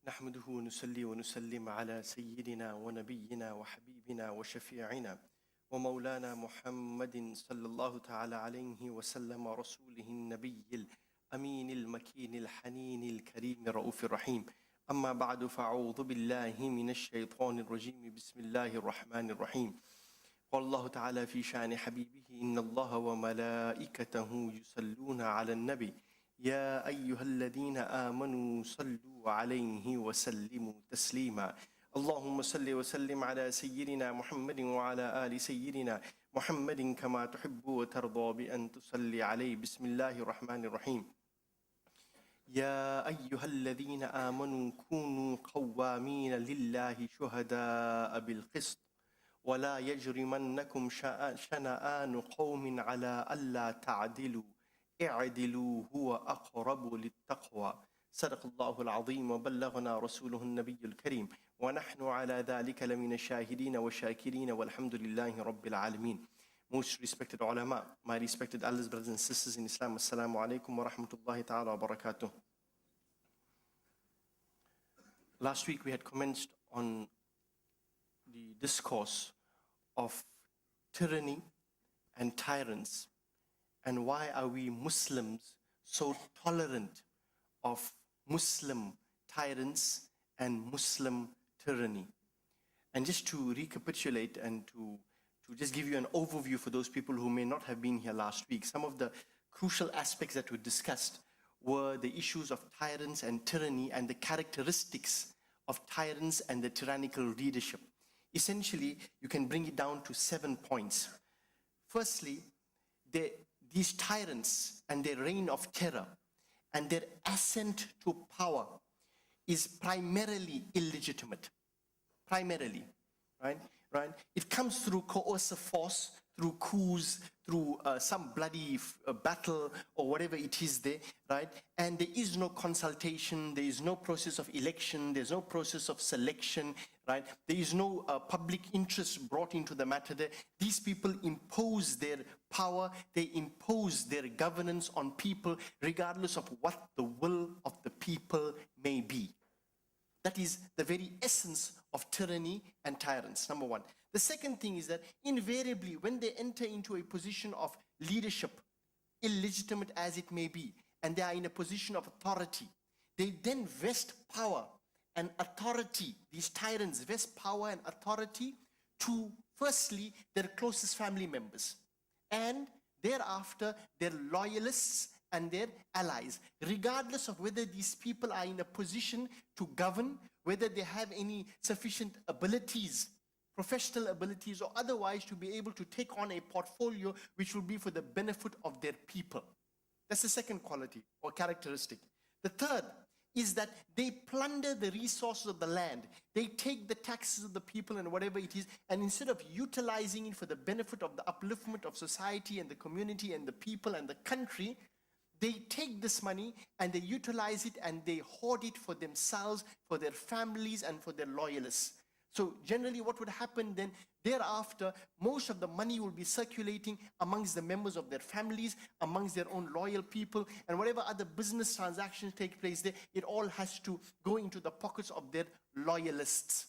نحمده ونصلي ونسلم على سيدنا ونبينا وحبيبنا وشفيعنا ومولانا محمد صلى الله تعالى عليه وسلم رسوله النبي الأمين المكين الحنين الكريم الرؤوف الرحيم. أما بعد فأعوذ بالله من الشيطان الرجيم. بسم الله الرحمن الرحيم. قال الله تعالى في شأن حبيبه إن الله وملائكته يصلون على النبي يا أيها الذين آمنوا صلوا عليه وسلموا تسليما. اللهم صل وسلم على سيدنا محمد وعلى آل سيدنا محمد كما تحب وترضى بأن تصلي عليه. بسم الله الرحمن الرحيم. يا أيها الذين آمنوا كونوا قوامين لله شهداء بالقسط ولا يجرمنكم شنآن قوم على ألا تعدلوا اعدلوا هو أقرب للتقوى. صدق الله العظيم وبلغنا رسوله النبي الكريم ونحن على ذلك لمن الشاهدين والشاكرين والحمد لله رب العالمين. Most respected ulama, my respected elders, brothers and sisters in Islam, assalamu alaikum wa rahmatullahi ta'ala wa barakatuh. Last week we had commenced on the discourse of tyranny and tyrants, and why are we Muslims so tolerant of Muslim tyrants and Muslim tyranny. And just to recapitulate and to just give you an overview for those people who may not have been here last week, some of the crucial aspects that were discussed were the issues of tyrants and tyranny and the characteristics of tyrants and the tyrannical leadership. Essentially, you can bring it down to 7 points. Firstly, these tyrants and their reign of terror and their ascent to power is primarily illegitimate. Primarily, right? It comes through coercive force, through coups, through some bloody battle or whatever it is there, right? And there is no consultation, there is no process of election, there's no process of selection, right? There is no public interest brought into the matter there. These people impose their power, they impose their governance on people regardless of what the will of the people may be. That is the very essence of tyranny and tyrants, number one. The second thing is that invariably when they enter into a position of leadership, illegitimate as it may be, and they are in a position of authority, they then vest power and authority. These tyrants vest power and authority to, firstly, their closest family members, and thereafter their loyalists and their allies, regardless of whether these people are in a position to govern, whether they have any sufficient abilities, professional abilities or otherwise, to be able to take on a portfolio which will be for the benefit of their people. That's the second quality or characteristic. The third is that they plunder the resources of the land. They take the taxes of the people and whatever it is, and instead of utilizing it for the benefit of the upliftment of society and the community and the people and the country, they take this money and they utilize it and they hoard it for themselves, for their families and for their loyalists. So generally what would happen then, thereafter, most of the money will be circulating amongst the members of their families, amongst their own loyal people, and whatever other business transactions take place there, it all has to go into the pockets of their loyalists,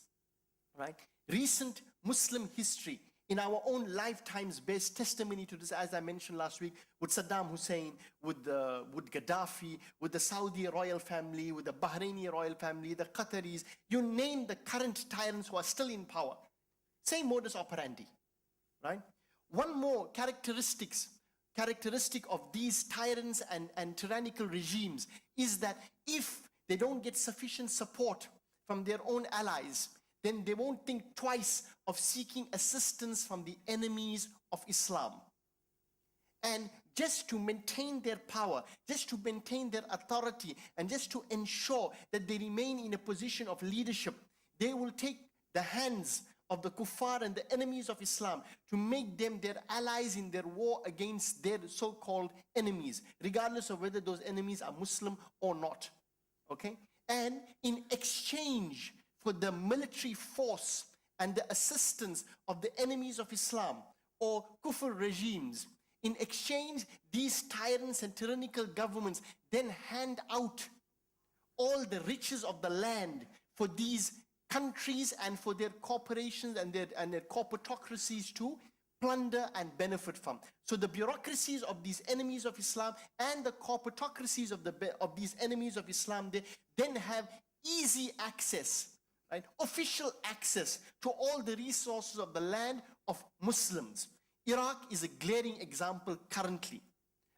right? Recent Muslim history in our own lifetimes bears testimony to this, as I mentioned last week, with Saddam Hussein, with Gaddafi, with the Saudi royal family, with the Bahraini royal family, the Qataris, you name the current tyrants who are still in power. Same modus operandi, right? One more characteristic of these tyrants and tyrannical regimes is that if they don't get sufficient support from their own allies, then they won't think twice of seeking assistance from the enemies of Islam. And just to maintain their power, just to maintain their authority, and just to ensure that they remain in a position of leadership, they will take the hands of the kuffar and the enemies of Islam to make them their allies in their war against their so-called enemies, regardless of whether those enemies are Muslim or not. Okay? And in exchange for the military force and the assistance of the enemies of Islam or kufr regimes, in exchange, these tyrants and tyrannical governments then hand out all the riches of the land for these countries and for their corporations and their corporatocracies to plunder and benefit from. So the bureaucracies of these enemies of Islam and the corporatocracies of these enemies of Islam, they then have easy access, right, official access to all the resources of the land of Muslims. Iraq is a glaring example currently.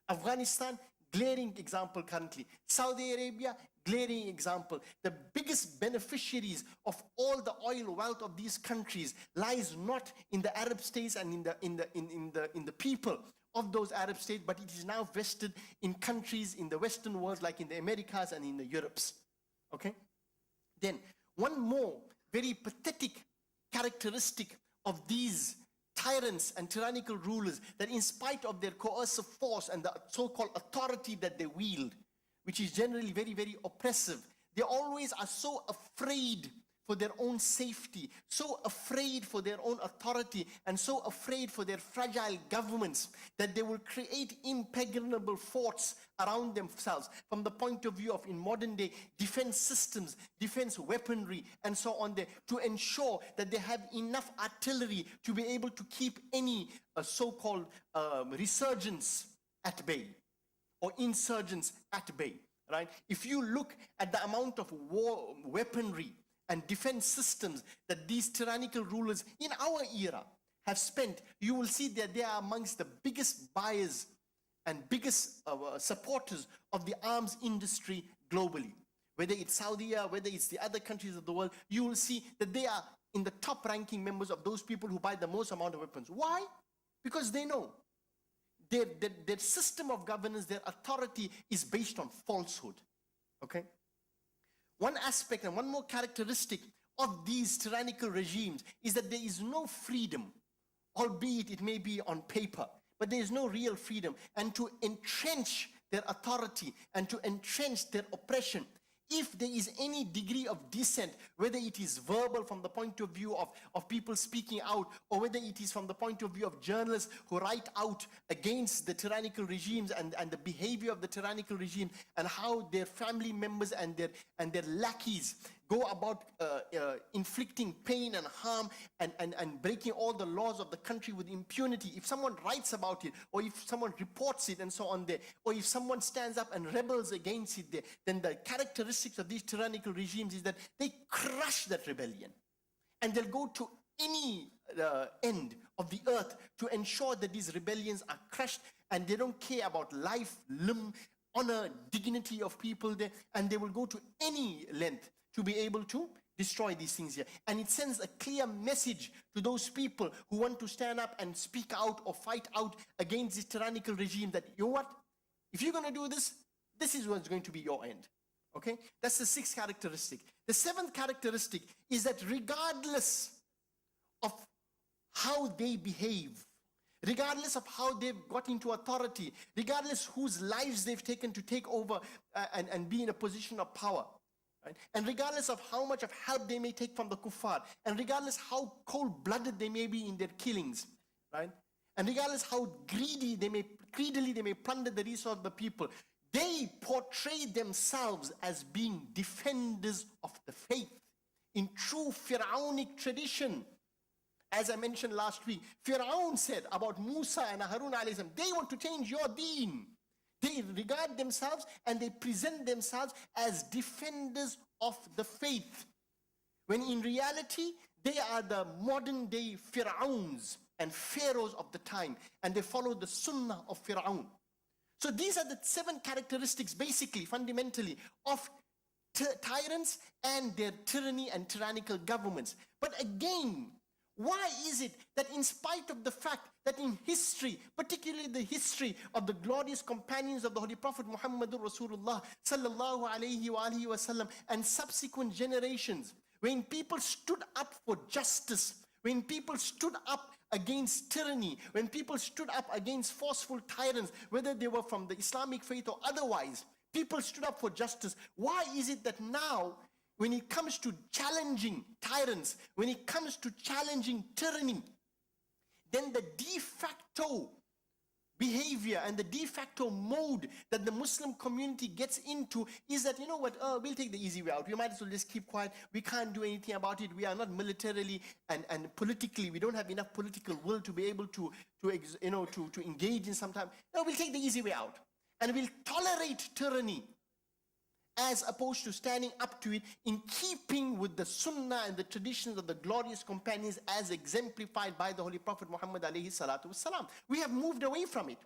Afghanistan, glaring example currently. Saudi Arabia, glaring example. The biggest beneficiaries of all the oil wealth of these countries lies not in the Arab states and in the people of those Arab states, but it is now vested in countries in the Western world, like in the Americas and in the Europes. Okay? Then one more very pathetic characteristic of these tyrants and tyrannical rulers, that in spite of their coercive force and the so-called authority that they wield, which is generally very, very oppressive, they always are so afraid for their own safety, so afraid for their own authority, and so afraid for their fragile governments, that they will create impregnable forts around themselves from the point of view of, in modern day, defense systems, defense weaponry, and so on there, to ensure that they have enough artillery to be able to keep any so-called resurgence at bay or insurgents at bay, right? If you look at the amount of war weaponry and defense systems that these tyrannical rulers in our era have spent, you will see that they are amongst the biggest buyers and biggest supporters of the arms industry globally. Whether it's Saudi, whether it's the other countries of the world, you will see that they are in the top ranking members of those people who buy the most amount of weapons. Why? Because they know their system of governance, their authority is based on falsehood. Okay? One aspect and one more characteristic of these tyrannical regimes is that there is no freedom, albeit it may be on paper, but there is no real freedom. And to entrench their authority and to entrench their oppression, if there is any degree of dissent, whether it is verbal from the point of view of people speaking out, or whether it is from the point of view of journalists who write out against the tyrannical regimes and the behavior of the tyrannical regime, and how their family members and their lackeys go about inflicting pain and harm and breaking all the laws of the country with impunity. If someone writes about it, or if someone reports it and so on there, or if someone stands up and rebels against it there, then the characteristics of these tyrannical regimes is that they crush that rebellion. And they'll go to any end of the earth to ensure that these rebellions are crushed, and they don't care about life, limb, honor, dignity of people there, and they will go to any length to be able to destroy these things here. And it sends a clear message to those people who want to stand up and speak out or fight out against this tyrannical regime that, you know what, if you're going to do this, this is what's going to be your end. Okay? That's the sixth characteristic. The seventh characteristic is that regardless of how they behave, regardless of how they've got into authority, regardless whose lives they've taken to take over and be in a position of power, right? And regardless of how much of help they may take from the kuffar, and regardless how cold-blooded they may be in their killings, right? And regardless how greedily they may plunder the resource of the people, they portray themselves as being defenders of the faith in true Pharaonic tradition. As I mentioned last week, Pharaoh said about Musa and Harun alayhi salam, they want to change your deen. They regard themselves and they present themselves as defenders of the faith, when in reality, they are the modern day Pharaohs and pharaohs of the time, and they follow the sunnah of Pharaoh. So these are the seven characteristics, basically, fundamentally, of tyrants and their tyranny and tyrannical governments. But again, why is it that in spite of the fact that in history, particularly the history of the glorious companions of the Holy Prophet Muhammadur Rasulullah sallallahu alayhi wa alihi wasallam and subsequent generations, when people stood up for justice, when people stood up against tyranny, when people stood up against forceful tyrants, whether they were from the Islamic faith or otherwise, people stood up for justice. Why is it that now, when it comes to challenging tyrants, when it comes to challenging tyranny, then the de facto behavior and the de facto mode that the Muslim community gets into is that, you know what, we'll take the easy way out. We might as well just keep quiet. We can't do anything about it. We are not militarily and politically, we don't have enough political will to be able to engage in some time. No, we'll take the easy way out. And we'll tolerate tyranny as opposed to standing up to it in keeping with the sunnah and the traditions of the glorious companions as exemplified by the Holy Prophet Muhammad alayhi salatu wasalam. We have moved away from it.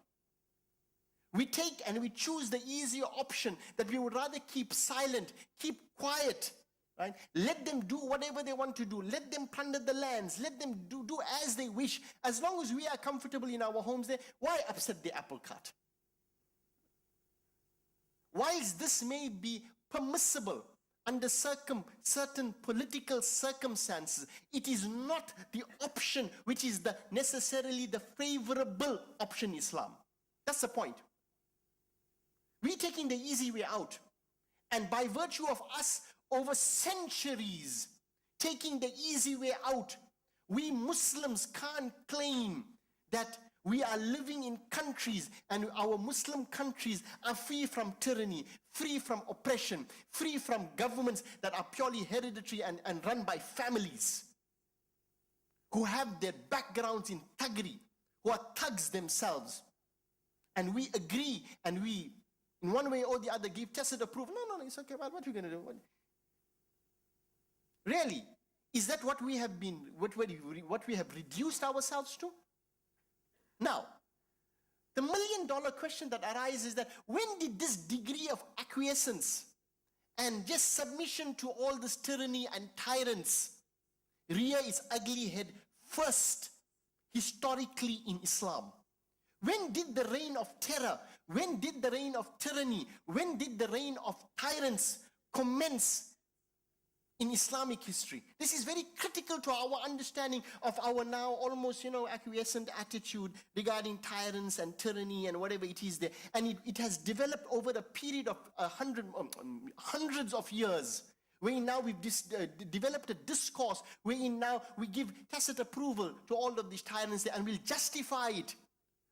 We take and we choose the easier option that we would rather keep silent, keep quiet, right? Let them do whatever they want to do. Let them plunder the lands. Let them do as they wish. As long as we are comfortable in our homes there, why upset the apple cart? Whilst this may be permissible under certain political circumstances, it is not the option which is necessarily the favorable option in Islam. That's the point. We're taking the easy way out. And by virtue of us over centuries taking the easy way out, we Muslims can't claim that we are living in countries and our Muslim countries are free from tyranny, free from oppression, free from governments that are purely hereditary and run by families who have their backgrounds in thuggery, who are thugs themselves. And we agree and we, in one way or the other, give tacit approval. No, it's okay, what are we going to do? Really? Is that what we have been, what we have reduced ourselves to? Now, the million-dollar question that arises is that when did this degree of acquiescence and just submission to all this tyranny and tyrants rear its ugly head first historically in Islam? When did the reign of terror, when did the reign of tyranny, when did the reign of tyrants commence in Islamic history? This is very critical to our understanding of our now almost, acquiescent attitude regarding tyrants and tyranny and whatever it is there. And it has developed over a period of hundreds of years, wherein now we've developed a discourse, wherein now we give tacit approval to all of these tyrants there, and we'll justify it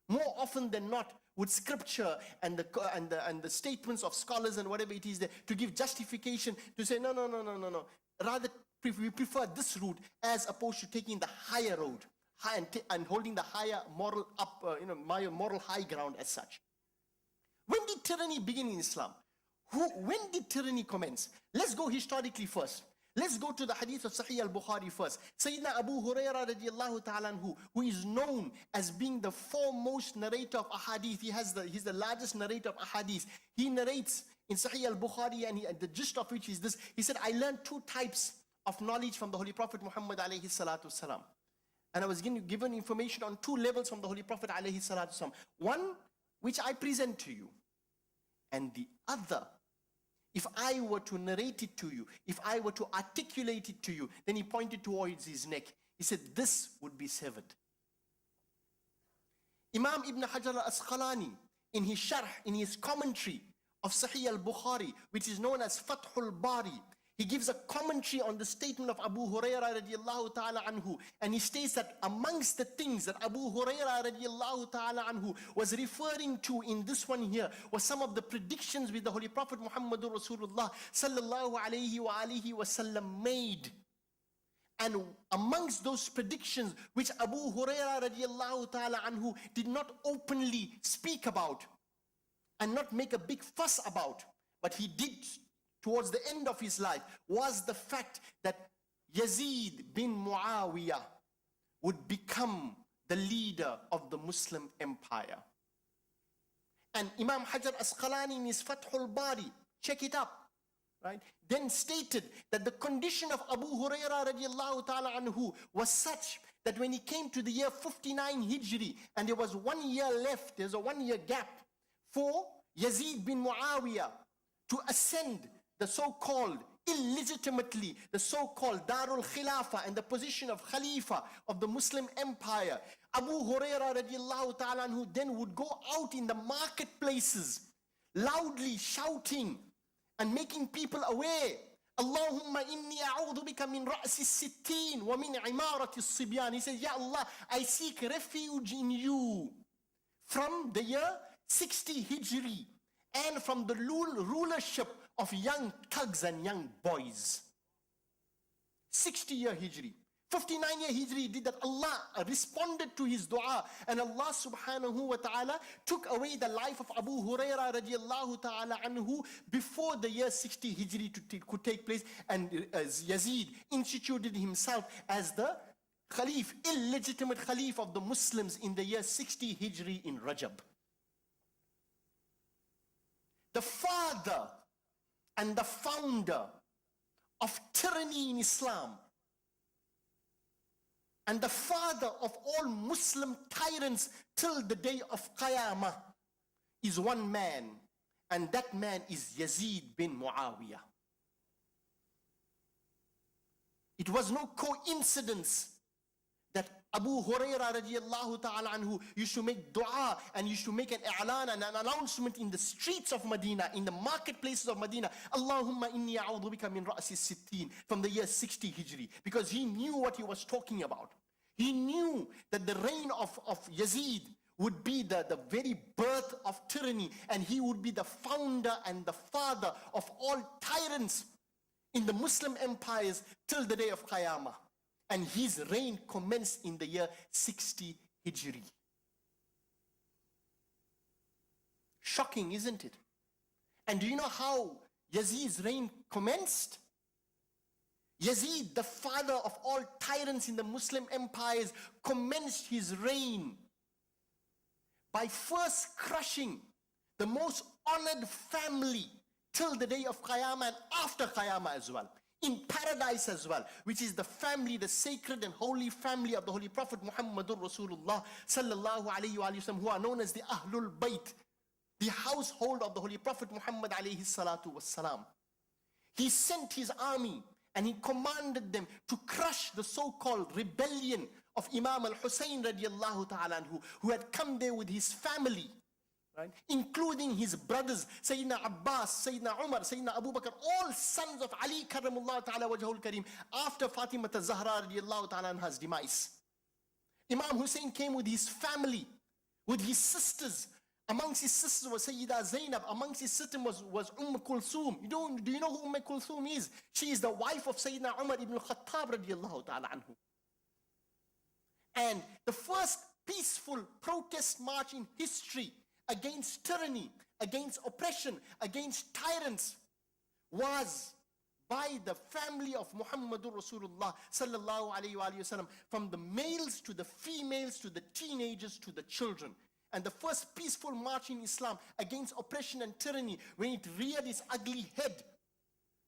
more often than not with scripture and the statements of scholars and whatever it is there to give justification to say no. Rather, we prefer this route as opposed to taking the higher road and holding the higher moral moral high ground as such. When did tyranny begin in Islam? When did tyranny commence? Let's go historically first. Let's go to the hadith of Sahih al-Bukhari first. Sayyidina Abu Hurairah radiallahu ta'ala anhu, who is known as being the foremost narrator of ahadith. He's the largest narrator of ahadith. He narrates in Sahih al-Bukhari, and the gist of which is this. He said, I learned two types of knowledge from the Holy Prophet Muhammad alayhi salatu wasalam. And I was given information on two levels from the Holy Prophet alayhi salatu wasalam. One, which I present to you. And the other, if I were to narrate it to you, if I were to articulate it to you, then he pointed towards his neck. He said, this would be severed. Imam Ibn Hajar al-Asqalani, in his sharh, in his commentary of Sahih al-Bukhari, which is known as Fathul Bari, he gives a commentary on the statement of Abu Hurairah radiallahu ta'ala anhu, and he states that amongst the things that Abu Hurairah radiallahu ta'ala anhu was referring to in this one here was some of the predictions which the Holy Prophet Muhammadur Rasulullah sallallahu alayhi wa alihi wasallam made. And amongst those predictions which Abu Hurairah radiallahu ta'ala anhu did not openly speak about and not make a big fuss about, but he did towards the end of his life, was the fact that Yazid bin Muawiyah would become the leader of the Muslim empire. And Imam Hajar Asqalani in his Fathul Bari, check it up, right? Then stated that the condition of Abu Hurairah radiallahu ta'ala anhu was such that when he came to the year 59 Hijri, and there was 1 year left, there's a 1 year gap for Yazid bin Muawiyah to ascend the so-called illegitimately, the so-called Darul Khilafah and the position of Khalifa of the Muslim empire. Abu Hurairah radiallahu ta'ala anhu then would go out in the marketplaces loudly shouting and making people aware. Allahumma inni a'udhu bika min ra'si sittin wa min imarati as-sibyan. He says, Ya Allah, I seek refuge in you from the year 60 Hijri and from the rulership of young thugs and young boys. 60-year Hijri. 59-year Hijri did that. Allah responded to his dua, and Allah subhanahu wa ta'ala took away the life of Abu Huraira radiallahu ta'ala anhu before the year 60 Hijri could take place, and Yazid instituted himself as the Khalif, illegitimate Khalif of the Muslims in the year 60 Hijri in Rajab. The father and the founder of tyranny in Islam, and the father of all Muslim tyrants till the day of Qiyamah, is one man, and that man is Yazid bin Muawiyah. It was no coincidence that Abu Huraira radiallahu ta'ala anhu used to make dua and used to make an i'lan and an announcement in the streets of Medina, in the marketplaces of Medina, Allahumma inni a'udhu bika min ra'si sittin, from the year 60 Hijri, because he knew what he was talking about. He knew that the reign of Yazid would be the very birth of tyranny, and he would be the founder and the father of all tyrants in the Muslim empires till the day of Qiyamah. And his reign commenced in the year 60 Hijri. Shocking, isn't it? And do you know how Yazid's reign commenced? Yazid, the father of all tyrants in the Muslim empires, commenced his reign by first crushing the most honored family till the day of Qiyamah and after Qiyamah as well, in paradise as well, which is the family, the sacred and holy family of the Holy Prophet Muhammadur Rasulullah sallallahu alayhi wa sallam, who are known as the Ahlul Bayt, the household of the Holy Prophet Muhammad alayhi salatu wassalam. He sent his army and he commanded them to crush the so-called rebellion of Imam al-Hussein radiallahu ta'ala anhu, who had come there with his family, right? Including his brothers, Sayyidina Abbas, Sayyidina Umar, Sayyidina Abu Bakr, all sons of Ali karamullah ta'ala wajhul kareem, after Fatima Zahra radiallahu ta'ala anha's demise. Imam Hussein came with his family, with his sisters. Amongst his sisters was Sayyida Zainab. Amongst his sisters was Kulthum. Do you know who Kulthum is? She is the wife of Sayyidina Umar ibn Khattab radiallahu ta'ala anhu. And the first peaceful protest march in history against tyranny, against oppression, against tyrants was by the family of Muhammadur Rasulullah sallallahu alayhi wa sallam, from the males to the females to the teenagers to the children. And the first peaceful march in Islam against oppression and tyranny, when it reared its ugly head,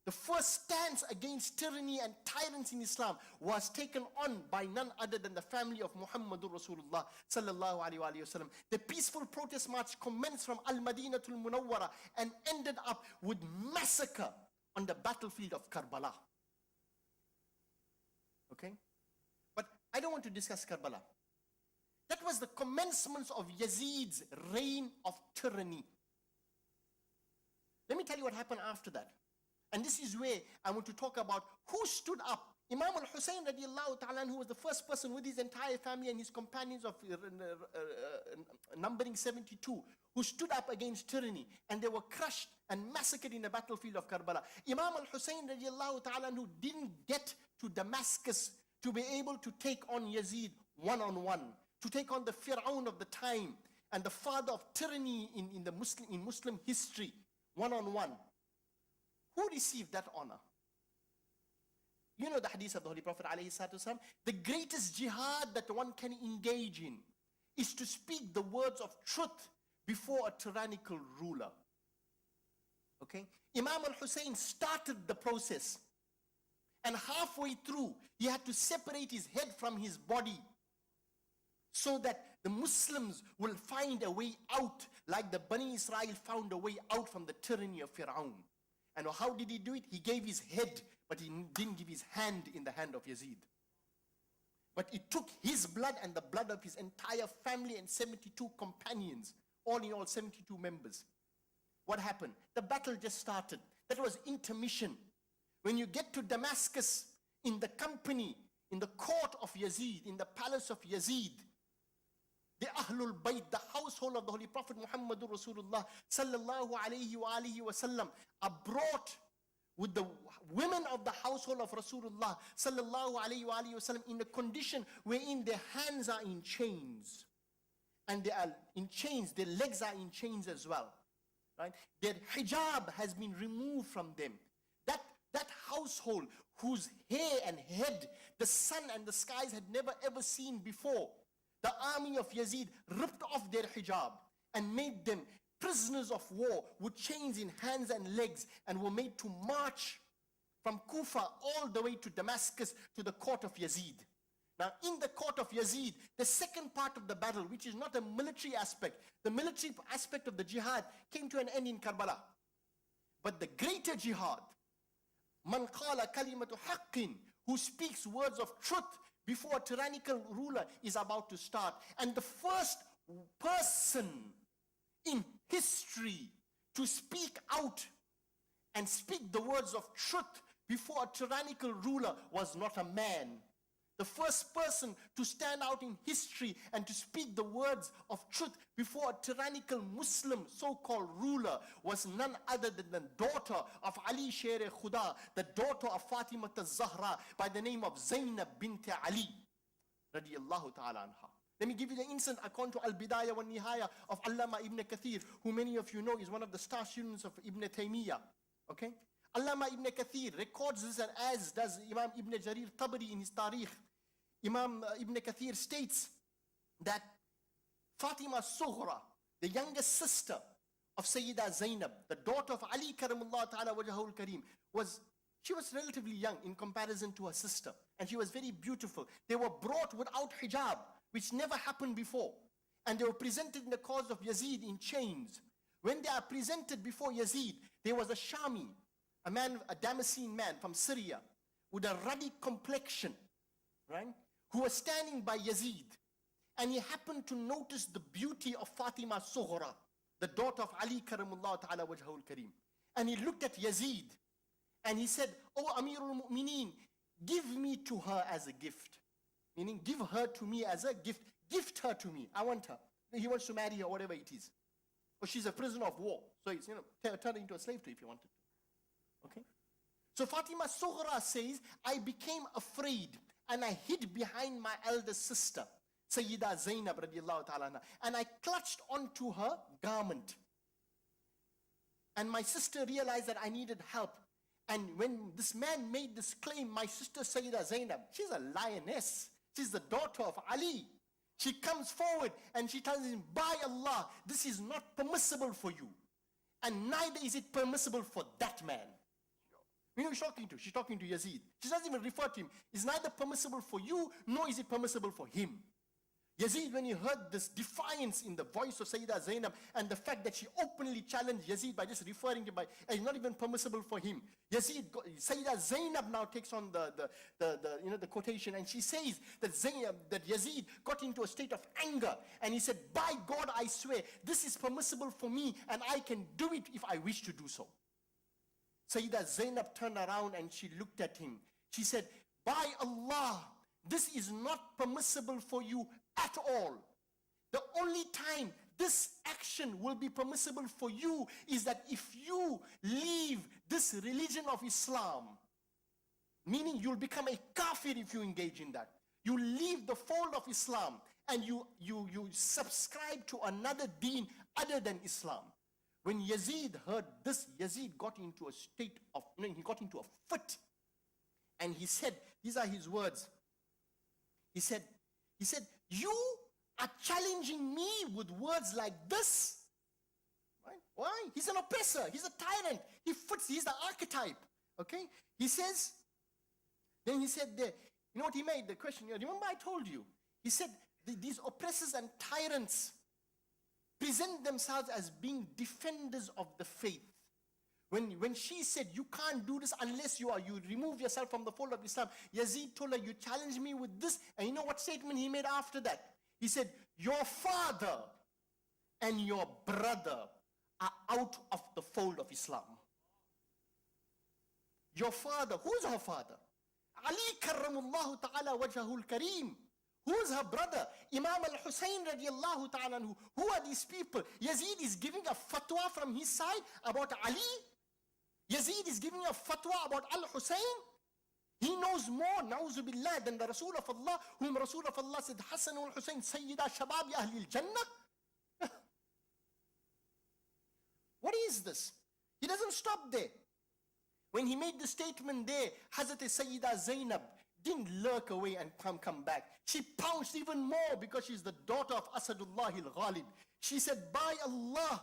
the first stance against tyranny and tyrants in Islam was taken on by none other than the family of Muhammadur Rasulullah sallallahu alayhi wa sallam. The peaceful protest march commenced from Al-Madinatul Munawwara and ended up with massacre on the battlefield of Karbala. Okay? But I don't want to discuss Karbala. That was the commencement of Yazid's reign of tyranny. Let me tell you what happened after that. And this is where I want to talk about who stood up. Imam al-Hussein radiallahu ta'ala, who was the first person with his entire family and his companions of numbering 72, who stood up against tyranny, and they were crushed and massacred in the battlefield of Karbala. Imam al-Hussein radiallahu ta'ala, who didn't get to Damascus to be able to take on Yazid one-on-one, to take on the Fir'aun of the time and the father of tyranny in Muslim history one-on-one. Who received that honor? You know the hadith of the Holy Prophet alayhi salatu wasalam, the greatest jihad that one can engage in is to speak the words of truth before a tyrannical ruler. Okay? Imam al-Hussein started the process, and halfway through he had to separate his head from his body, so that the Muslims will find a way out, like the Bani Israel found a way out from the tyranny of Fir'aun. And how did he do it? He gave his head, but he didn't give his hand in the hand of Yazid. But it took his blood and the blood of his entire family and 72 companions, all in all 72 members. What happened? The battle just started. That was intermission. When you get to Damascus, in the company, in the court of Yazid, in the palace of Yazid, the Ahlul Bayt, the household of the Holy Prophet Muhammadur Rasulullah sallallahu alayhi wa alihi wasallam, are brought with the women of the household of Rasulullah sallallahu alayhi wa alihi wasallam in a condition wherein their hands are in chains. And they are in chains, their legs are in chains as well. Right? Their hijab has been removed from them. That household whose hair and head the sun and the skies had never ever seen before, the army of Yazid ripped off their hijab and made them prisoners of war with chains in hands and legs, and were made to march from Kufa all the way to Damascus to the court of Yazid. Now, in the court of Yazid, the second part of the battle, which is not a military aspect, the military aspect of the jihad came to an end in Karbala. But the greater jihad, man qala kalimatu haqqin, who speaks words of truth before a tyrannical ruler, is about to start. And the first person in history to speak out and speak the words of truth before a tyrannical ruler was not a man. The first person to stand out in history and to speak the words of truth before a tyrannical Muslim so-called ruler was none other than the daughter of Ali Sher Khuda, the daughter of Fatima al-Zahra, by the name of Zainab bint Ali radiyallahu ta'ala anha. Let me give you the incident according to Al-Bidayah wa Nihaya of Allama Ibn Kathir, who many of you know is one of the star students of Ibn Taymiyyah. Okay? Allama Ibn Kathir records this, and as does Imam Ibn Jarir Tabari in his Tarikh. Imam Ibn Kathir states that Fatima Sughra, the youngest sister of Sayyida Zainab, the daughter of Ali Karamullah Ta'ala Wajahul Kareem, she was relatively young in comparison to her sister, and she was very beautiful. They were brought without hijab, which never happened before, and they were presented in the cause of Yazid in chains. When they are presented before Yazid, there was a Shami, a man, a Damascene man from Syria, with a ruddy complexion, right, who was standing by Yazid, and he happened to notice the beauty of Fatima Sughra, the daughter of Ali Karamullah Ta'ala Wajhul Kareem. And he looked at Yazid, and he said, "Oh Amirul Mu'mineen, give me to her as a gift." Meaning, give her to me as a gift. Gift her to me. I want her. He wants to marry her, whatever it is. Or she's a prisoner of war. So it's, turn her into a slave to if you wanted to. Okay? So Fatima Sughra says, I became afraid and I hid behind my elder sister, Sayyida Zainab radiallahu ta'ala anha, and I clutched onto her garment. And my sister realized that I needed help. And when this man made this claim, my sister Sayyida Zainab, she's a lioness. She's the daughter of Ali. She comes forward and she tells him, by Allah, this is not permissible for you. And neither is it permissible for that man. You know who she's talking to? She's talking to Yazid. She doesn't even refer to him. It's neither permissible for you, nor is it permissible for him. Yazid, when he heard this defiance in the voice of Sayyida Zainab and the fact that she openly challenged Yazid by just referring to him, and it's not even permissible for him. Sayyida Zainab now takes on the quotation, and she says that Yazid got into a state of anger, and he said, by God I swear, this is permissible for me, and I can do it if I wish to do so. Sayyida Zainab turned around and she looked at him. She said, by Allah, this is not permissible for you at all. The only time this action will be permissible for you is that if you leave this religion of Islam, meaning you'll become a kafir if you engage in that. You leave the fold of Islam and you subscribe to another deen other than Islam. When Yazid heard this, Yazid got into a state of, he got into a fit. And he said, these are his words. He said, you are challenging me with words like this? Right? Why? He's an oppressor. He's a tyrant. He's the archetype. Okay? He says, then he said there, you know what he made? The question, remember I told you. He said, these oppressors and tyrants present themselves as being defenders of the faith. When she said, you can't do this unless you remove yourself from the fold of Islam, Yazid told her, you challenge me with this. And you know what statement he made after that? He said, your father and your brother are out of the fold of Islam. Your father, who's her father? Ali Karramullahu Ta'ala Wajhahul Kareem, Who is her brother? Imam al-Hussein radiallahu ta'ala anhu. Who are these people? Yazid is giving a fatwa from his side about Ali. Yazid is giving a fatwa about al-Hussein. He knows more, na'uzu billah, than the Rasul of Allah, whom Rasul of Allah said, Hassan al-Hussein, Sayyida Shababi Ahli al-Jannah. What is this? He doesn't stop there. When he made the statement there, Hazrat Sayyida Zainab didn't lurk away and come back. She pounced even more because she's the daughter of Asadullah al-Ghalib. She said, by Allah,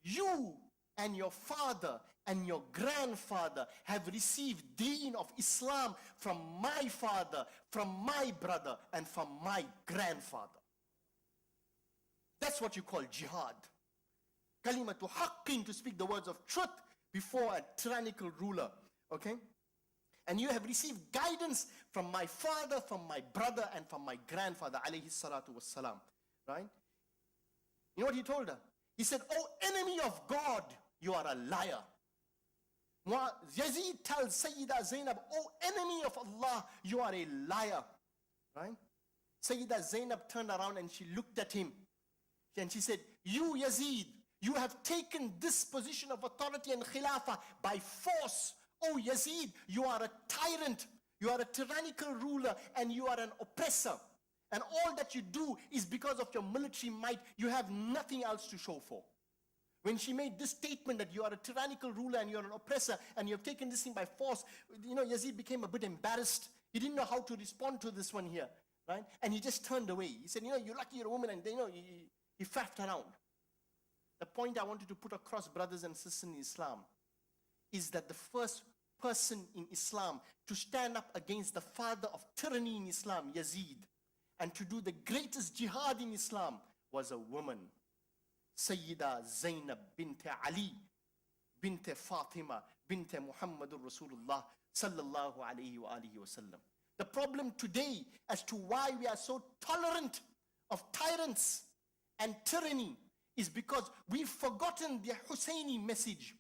you and your father and your grandfather have received deen of Islam from my father, from my brother, and from my grandfather. That's what you call jihad. Kalimatu haqqin, to speak the words of truth before a tyrannical ruler. Okay? And you have received guidance from my father, from my brother, and from my grandfather, alayhi salatu wassalam. Right? You know what he told her? He said, oh enemy of God, you are a liar. Yazid tells Sayyida Zainab, oh enemy of Allah, you are a liar. Right? Sayyida Zainab turned around and she looked at him. And she said, you Yazid, you have taken this position of authority and khilafah by force. Oh Yazid, you are a tyrant, you are a tyrannical ruler, and you are an oppressor. And all that you do is because of your military might. You have nothing else to show for. When she made this statement that you are a tyrannical ruler and you are an oppressor and you have taken this thing by force, Yazid became a bit embarrassed. He didn't know how to respond to this one here, right? And he just turned away. He said, you're lucky you're a woman, and he faffed around. The point I wanted to put across, brothers and sisters in Islam, is that the first person in Islam to stand up against the father of tyranny in Islam, Yazid, and to do the greatest jihad in Islam was a woman, Sayyida Zainab bint Ali, bint Fatima, bint Muhammadur Rasulullah sallallahu alayhi wa alihi wa sallam. The problem today as to why we are so tolerant of tyrants and tyranny is because we've forgotten the Husseini message.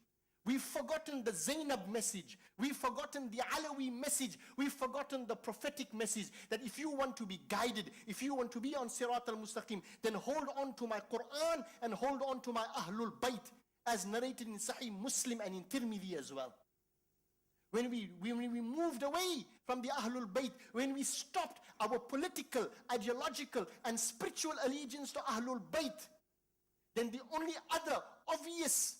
We've forgotten the Zainab message. We've forgotten the Alawi message. We've forgotten the prophetic message that if you want to be guided, if you want to be on Sirat al-Mustaqim, then hold on to my Quran and hold on to my Ahlul Bayt, as narrated in Sahih Muslim and in Tirmidhi as well. When we moved away from the Ahlul Bayt, when we stopped our political, ideological and spiritual allegiance to Ahlul Bayt, then the only other obvious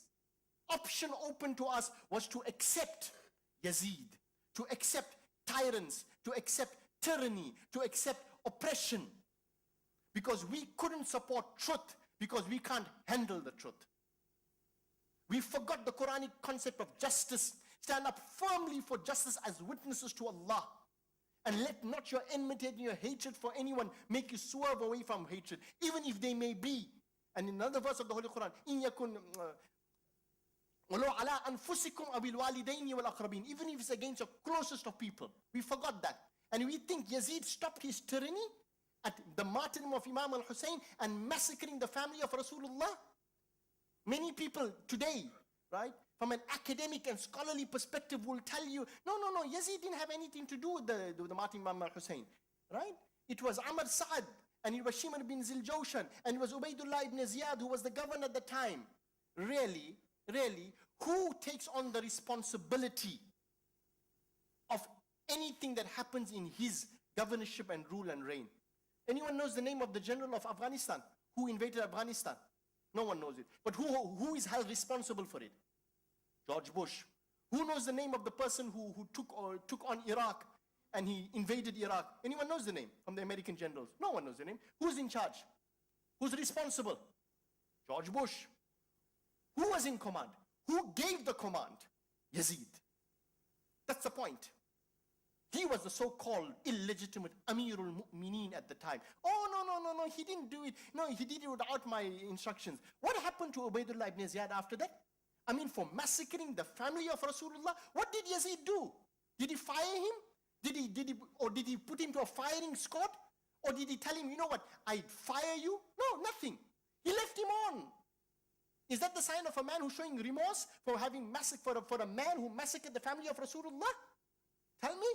option open to us was to accept Yazid, to accept tyrants, to accept tyranny, to accept oppression. Because we couldn't support truth, because we can't handle the truth. We forgot the Quranic concept of justice. Stand up firmly for justice as witnesses to Allah. And let not your enmity and your hatred for anyone make you swerve away from hatred, even if they may be. And in another verse of the Holy Quran, إِن يَكُنْ وَلَوْ عَلَىٰ أَنفُسِكُمْ أَوِ الْوَالِدَيْنِ وَالْأَقْرَبِينَ. Even if it's against your closest of people. We forgot that. And we think Yazid stopped his tyranny at the martyrdom of Imam al-Hussein and massacring the family of Rasulullah. Many people today, right, from an academic and scholarly perspective will tell you, no, Yazid didn't have anything to do with the martyrdom of Imam al-Hussein, right? It was Amr Sa'ad, and it was Shimr bin Ziljoshan, and it was Ubaidullah ibn Ziyad who was the governor at the time. Really, who takes on the responsibility of anything that happens in his governorship and rule and reign? Anyone knows the name of the general of Afghanistan who invaded Afghanistan? No one knows it. But who is held responsible for it? George Bush. Who knows the name of the person who took on Iraq and he invaded Iraq? Anyone knows the name from the American generals? No one knows the name. Who's in charge? Who's responsible? George Bush. Who was in command? Who gave the command? Yazid. That's the point. He was the so-called illegitimate Amirul Mu'mineen at the time. Oh, no, he didn't do it. No, he did it without my instructions. What happened to Ubaidullah ibn Ziyad after that? I mean, for massacring the family of Rasulullah, what did Yazid do? Did he fire him? Did he put him to a firing squad? Or did he tell him, you know what, I'd fire you? No, nothing. He left him on. Is that the sign of a man who's showing remorse for having for a man who massacred the family of Rasulullah? Tell me.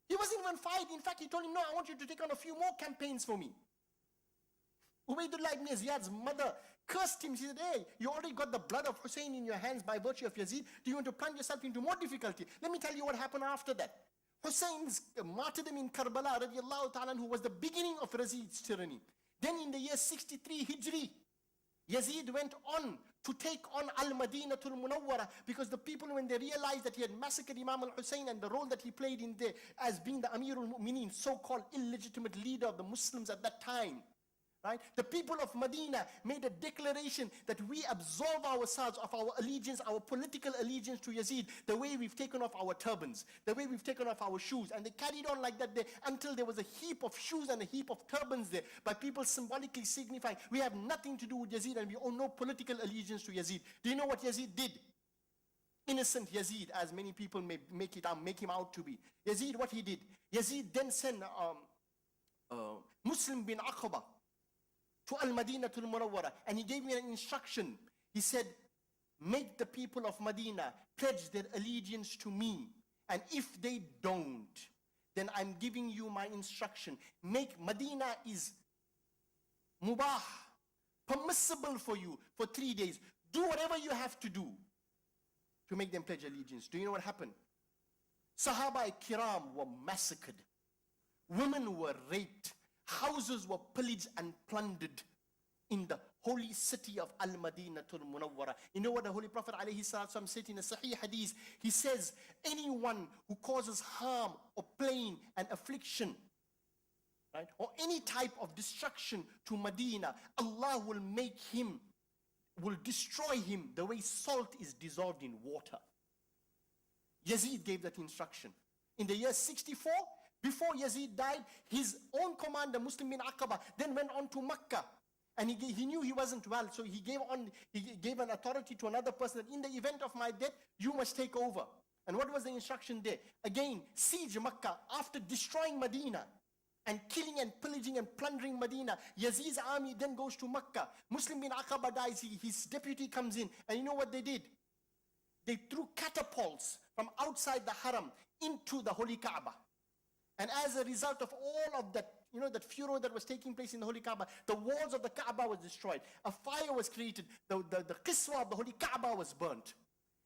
He wasn't even fired. In fact, he told him, no, I want you to take on a few more campaigns for me. Ubaydullah ibn Ziyad's mother cursed him. She said, hey, you already got the blood of Hussein in your hands by virtue of Yazid. Do you want to plunge yourself into more difficulty? Let me tell you what happened after that. Hussein's martyrdom in Karbala, radiallahu ta'ala, who was the beginning of Yazid's tyranny. Then in the year 63 Hijri, Yazid went on to take on Al-Madinatul Munawwara, because the people, when they realized that he had massacred Imam al-Hussein and the role that he played in there as being the Amirul Mu'mineen, so-called illegitimate leader of the Muslims at that time, right? The people of Medina made a declaration that we absolve ourselves of our allegiance, our political allegiance to Yazid, the way we've taken off our turbans, the way we've taken off our shoes. And they carried on like that there until there was a heap of shoes and a heap of turbans there, by people symbolically signifying we have nothing to do with Yazid and we owe no political allegiance to Yazid. Do you know what Yazid did? Innocent Yazid, as many people may make him out to be. Yazid, what he did? Yazid then sent Muslim bin Aqaba to Al-Madinatul Munawwara, and he gave me an instruction. He said, make the people of Medina pledge their allegiance to me, and if they don't, then I'm giving you my instruction. Make Medina is mubah, permissible for you for 3 days. Do whatever you have to do to make them pledge allegiance. Do you know what happened? Sahaba kiram were massacred. Women were raped. Houses were pillaged and plundered in the holy city of Al-Madinatul Munawwara. You know what the Holy Prophet ﷺ said in a Sahih Hadith? He says, anyone who causes harm or pain and affliction, right, or any type of destruction to Medina, Allah will destroy him the way salt is dissolved in water. Yazid gave that instruction. In the year 64, before Yazid died, his own commander, Muslim bin Aqaba, then went on to Makkah. And he knew he wasn't well, so he gave an authority to another person that in the event of my death, you must take over. And what was the instruction there? Again, siege Makkah. After destroying Medina and killing and pillaging and plundering Medina, Yazid's army then goes to Makkah. Muslim bin Aqaba dies, his deputy comes in. And you know what they did? They threw catapults from outside the haram into the Holy Kaaba. And as a result of all of that, that furor that was taking place in the Holy Kaaba, the walls of the Kaaba was destroyed. A fire was created. The Qiswa of the Holy Kaaba was burnt.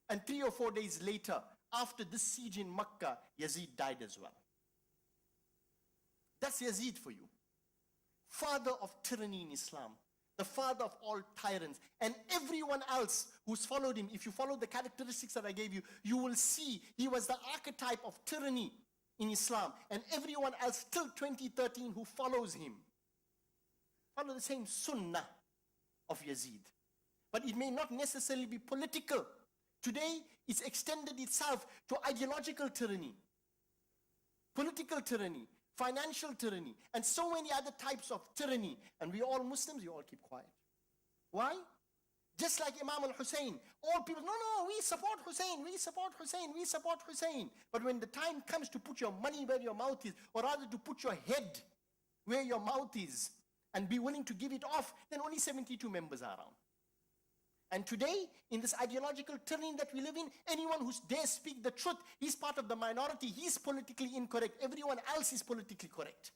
And 3 or 4 days later, after this siege in Makkah, Yazid died as well. That's Yazid for you. Father of tyranny in Islam. The father of all tyrants. And everyone else who's followed him, if you follow the characteristics that I gave you, you will see he was the archetype of tyranny in Islam, and everyone else till 2013 who follows him follow the same sunnah of Yazid. But it may not necessarily be political. Today, it's extended itself to ideological tyranny, political tyranny, financial tyranny, and so many other types of tyranny. And we all Muslims, you all keep quiet. Why? Just like Imam al-Hussein, all people, no, we support Hussein, we support Hussein, we support Hussein. But when the time comes to put your money where your mouth is, or rather to put your head where your mouth is, and be willing to give it off, then only 72 members are around. And today, in this ideological tyranny that we live in, anyone who dares speak the truth, he's part of the minority, he's politically incorrect, everyone else is politically correct.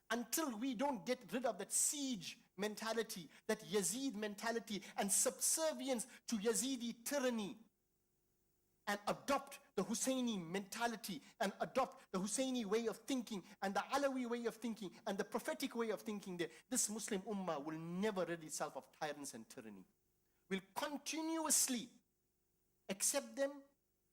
Until we don't get rid of that siege mentality, that Yazid mentality, and subservience to Yazidi tyranny, and adopt the Husseini mentality, and adopt the Husseini way of thinking, and the Alawi way of thinking, and the prophetic way of thinking there, this Muslim ummah will never rid itself of tyrants and tyranny. Will continuously accept them,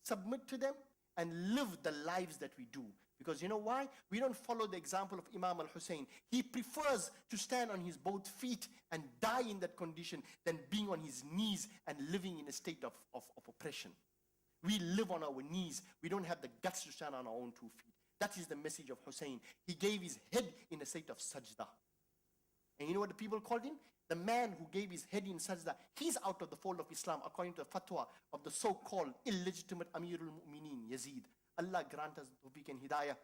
submit to them, and live the lives that we do. Because you know why? We don't follow the example of Imam al-Hussein. He prefers to stand on his both feet and die in that condition than being on his knees and living in a state of oppression. We live on our knees. We don't have the guts to stand on our own 2 feet. That is the message of Hussein. He gave his head in a state of sajda. And you know what the people called him? The man who gave his head in sajda. He's out of the fold of Islam according to the fatwa of the so-called illegitimate Amirul Mu'mineen, Yazid. Allah grant us tawfiq and hidayah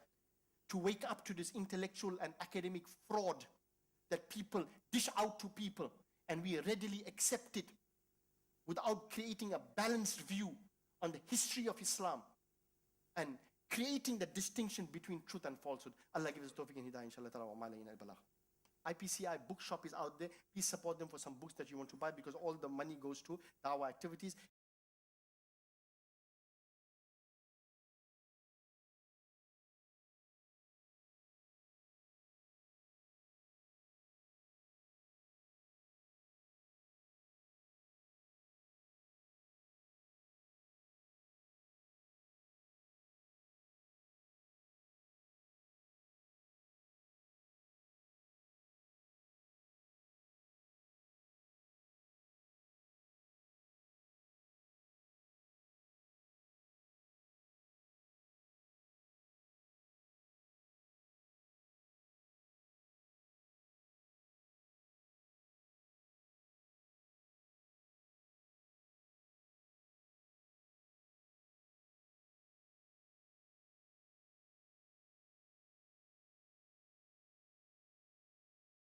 to wake up to this intellectual and academic fraud that people dish out to people, and we readily accept it without creating a balanced view on the history of Islam and creating the distinction between truth and falsehood. Allah gives us tawfiq and hidayah, inshallah ta'ala, wa ma alayna al-balagh. IPCI bookshop is out there. Please support them for some books that you want to buy, because all the money goes to our activities.